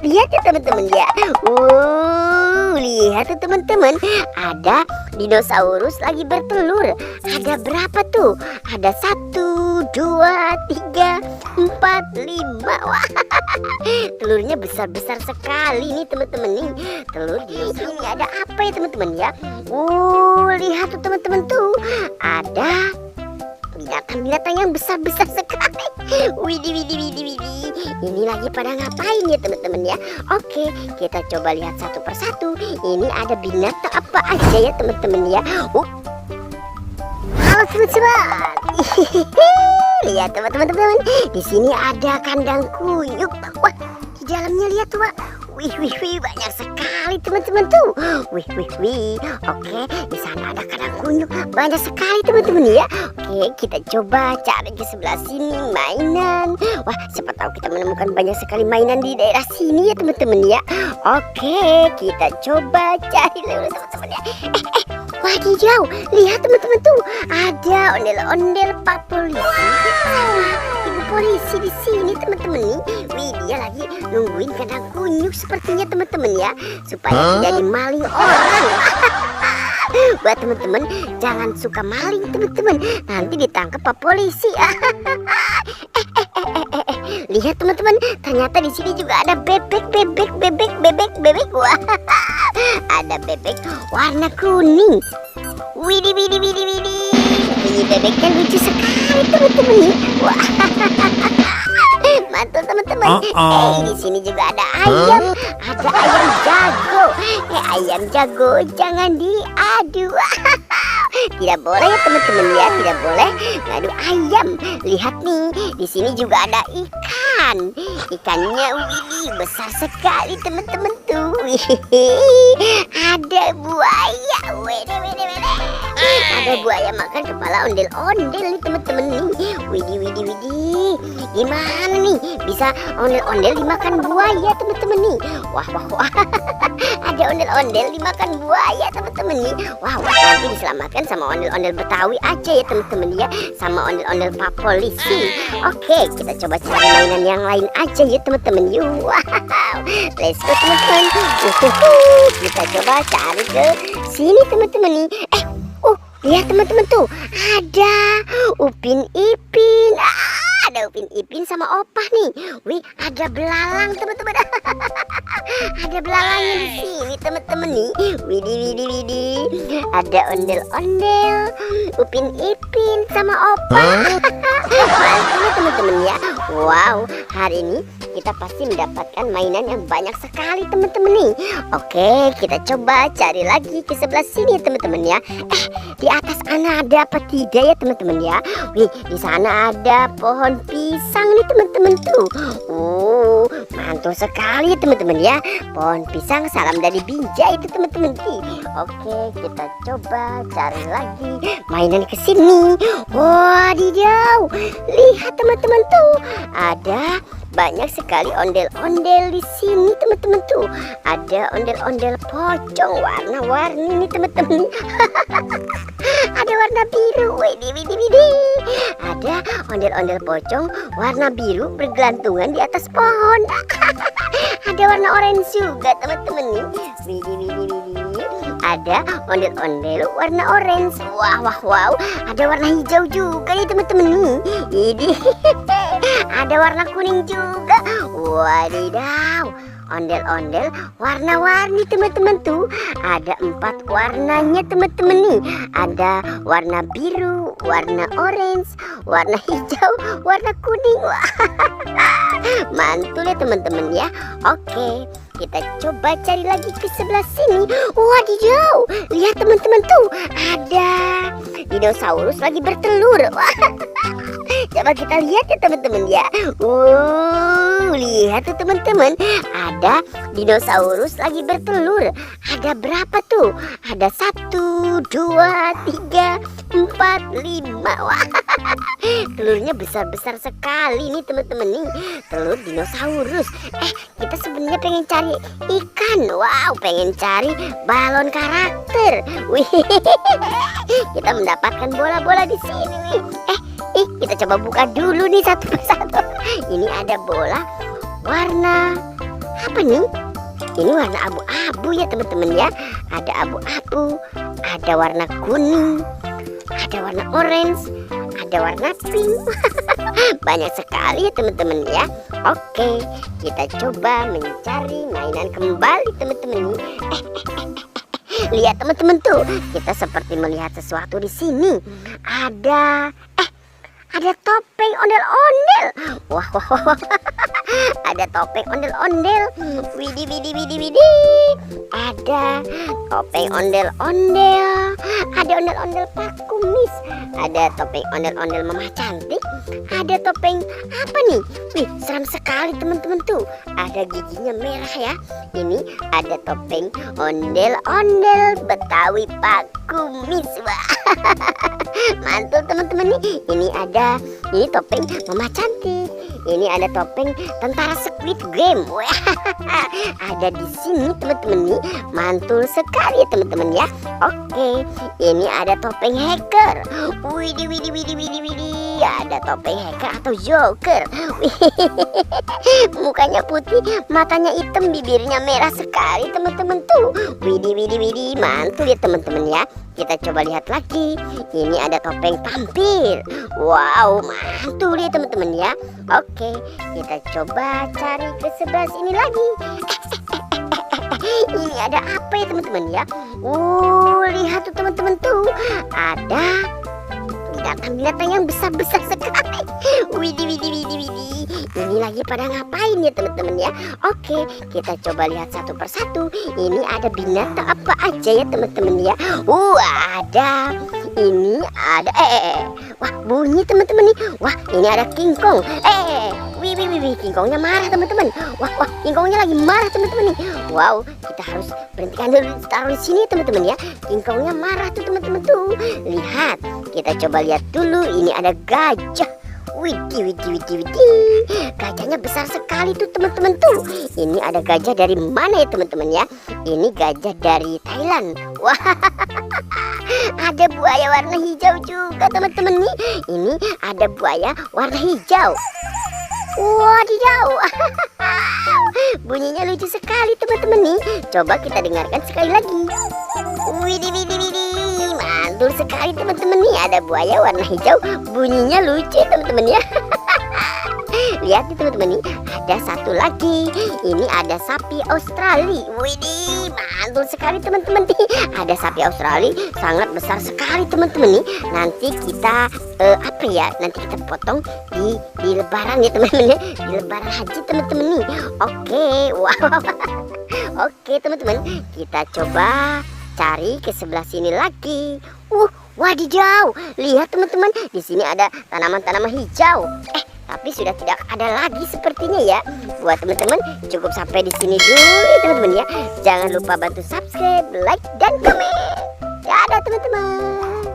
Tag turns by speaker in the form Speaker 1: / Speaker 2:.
Speaker 1: Lihat ya teman-teman ya. Lihat tuh teman-teman, ada dinosaurus lagi bertelur. Ada berapa tuh? Ada 1, 2, 3, 4, 5. Wah, telurnya besar-besar sekali nih teman-teman nih. Telur dinosaurus ini ada apa ya teman-teman ya? Lihat tuh teman-teman tuh. Ada binatang-binatang yang besar-besar sekali. Widih. Ini lagi pada ngapain ya teman-teman ya? Oke, kita coba lihat satu persatu. Ini ada binatang apa aja ya teman-teman ya? Halo teman-teman. Lihat teman-teman, di sini ada kandang kuyuk. Wah, di dalamnya lihat tuh, Pak. Wih, banyak sekali teman-teman tuh. Wih. Oke, di sana ada kandang kuyuk. Banyak sekali teman-teman ya. Oke, kita coba cari ke sebelah sini mainan. Wah, siapa tahu kita menemukan banyak sekali mainan di daerah sini ya teman-teman ya. Oke, kita coba cari dulu teman-teman ya. Wadidaw, lihat teman-teman tuh. Ada ondel-ondel Pak Polisi. Ibu polisi di sini teman-teman nih. Wih, dia lagi nungguin kandang kuyuk sepertinya teman-teman ya, supaya tidak dimaling orang. Buat teman-teman, jangan suka maling teman-teman, nanti ditangkap Pak Polisi. Lihat teman-teman, ternyata di sini juga ada bebek. Wah, ada bebek warna kuning. Widih. Ini bebeknya lucu sekali teman-teman nih. Wah. Mantul teman-teman. Di sini juga ada ayam. Ada ayam jago. Ayam jago jangan diadu. Tidak boleh ya teman-teman ya, tidak boleh ngadu ayam. Lihat nih, di sini juga ada ikan. Ikannya besar sekali teman-teman tuh. Ada buaya. Wede. Ada buaya makan kepala ondel-ondel nih teman-teman nih. Widih. Gimana nih bisa ondel-ondel dimakan buaya teman-teman nih? Wah. Ada ondel-ondel dimakan buaya teman-teman nih. Wow, nanti diselamatkan sama ondel-ondel Betawi aja ya teman-teman ya, sama ondel-ondel Pak Polisi. Oke, kita coba cari mainan yang lain aja ya teman-teman. Wow, let's go teman-teman. Kita coba cari ke sini teman-teman nih. Lihat teman-teman tuh, ada Upin Ipin. Ada Upin Ipin sama Opah nih. Wih, ada belalang teman-teman. Ada belalangnya di sini teman-teman nih. Widih. Ada ondel-ondel, Upin Ipin sama Opah. Mantap ya teman-teman ya. Wow, hari ini kita pasti mendapatkan mainan yang banyak sekali teman-teman nih. Oke, kita coba cari lagi ke sebelah sini teman-teman ya. Di atas sana ada apa tidak ya teman-teman ya? Wih, di sana ada pohon pisang nih teman-teman tuh. Mantul sekali ya teman-teman ya. Pohon pisang salam dari Binjai itu teman-teman nih. Oke, kita coba cari lagi mainan ke sini. Wadidaw, lihat teman-teman tuh, ada banyak sekali ondel-ondel di sini teman-teman tuh. Ada ondel-ondel pocong warna-warni nih teman-teman. Ada warna biru. Widih. Ada ondel-ondel pocong warna biru bergelantungan di atas pohon. Ada warna orange juga teman-teman nih. Widih. Ada ondel-ondel warna orange. Wow. Ada warna hijau juga nih teman-teman nih. Ini ada warna kuning juga. Wadidaw, ondel-ondel warna-warni teman-teman tuh. Ada 4 warnanya teman-teman nih. Ada warna biru, warna orange, warna hijau, warna kuning. Mantul ya teman-teman ya. Oke, kita coba cari lagi ke sebelah sini. Wadidaw, lihat teman-teman tuh, ada dinosaurus lagi bertelur. Coba kita lihat ya teman-teman ya. Lihat tuh teman-teman, ada dinosaurus lagi bertelur. Ada berapa tuh? Ada 1, 2, 3, 4, 5. Wah, telurnya besar-besar sekali nih teman-teman nih. Telur dinosaurus. Kita sebenarnya pengen cari ikan. Wow, pengen cari balon karakter. Wih, kita mendapatkan bola-bola di sini nih. Kita coba buka dulu nih satu persatu. Ini ada bola warna apa nih? Ini warna abu-abu ya teman-teman ya. Ada abu-abu, ada warna kuning, ada warna orange, ada warna pink. Banyak sekali ya teman-teman ya. Oke, kita coba mencari mainan kembali teman-teman. Lihat teman-teman tuh, kita seperti melihat sesuatu di sini. Ada topeng ondel-ondel. Wah, ada topeng ondel-ondel. Widih. Ada topeng ondel-ondel. Ada ondel-ondel Pak Kumis. Ada topeng ondel-ondel Mama Cantik. Ada topeng apa nih? Wih, seram sekali teman-teman tuh. Ada giginya merah ya. Ini ada topeng ondel-ondel Betawi Pak Kumis. Wah. Mantul teman-teman nih. Ini topeng Mama Cantik. Ini ada topeng tentara Squid Game. Wah, ada di sini teman-teman nih. Mantul sekali ya teman-teman ya. Oke, ini ada topeng hacker. Widih. Ada topeng hacker atau Joker. Mukanya putih, matanya hitam, bibirnya merah sekali teman-teman tuh. Widih. Mantul ya teman-teman ya. Kita coba lihat lagi. Ini ada topeng vampir. Wow, mantul ya teman-teman ya. Oke, kita coba cari ke sebelah sini lagi. Ini ada apa ya teman-teman ya? Lihat tuh teman-teman tuh. Ada binatang-binatang yang besar-besar sekali. Widih. Ini lagi pada ngapain ya teman-teman ya? Oke, kita coba lihat satu persatu. Ini ada binatang apa aja ya teman-teman ya? Ini ada wah, bunyi teman-teman nih. Wah, ini ada King Kong. Wih, King Kongnya marah teman-teman. Wah, King Kongnya lagi marah teman-teman nih. Wow, kita harus berhentikan dulu, taruh di sini teman-teman ya. King Kongnya marah tuh teman-teman tuh. Lihat, kita coba lihat dulu. Ini ada gajah. Widih. Gajahnya besar sekali tuh teman-teman tuh. Ini ada gajah dari mana ya teman-teman ya? Ini gajah dari Thailand. Wah, ada buaya warna hijau juga teman-teman nih. Ini ada buaya warna hijau. Wadidaw. Bunyinya lucu sekali teman-teman nih. Coba kita dengarkan sekali lagi. Widih. Mantul sekali teman-teman nih. Ada buaya warna hijau. Bunyinya lucu teman-teman ya. Lihat nih teman-teman nih. Ada satu lagi. Ini ada sapi Australia. Widih, mantul sekali teman-teman nih. Ada sapi Australia sangat besar sekali teman-teman nih. Nanti kita nanti kita potong di lebaran ya teman-teman ya. Di lebaran haji teman-teman nih. Oke, wow. Oke teman-teman, kita coba cari ke sebelah sini lagi. Wadidaw, lihat teman-teman, di sini ada tanaman-tanaman hijau. Tapi sudah tidak ada lagi sepertinya ya. Buat teman-teman, cukup sampai di sini dulu ya teman-teman ya. Jangan lupa bantu subscribe, like, dan komen. Dadah teman-teman.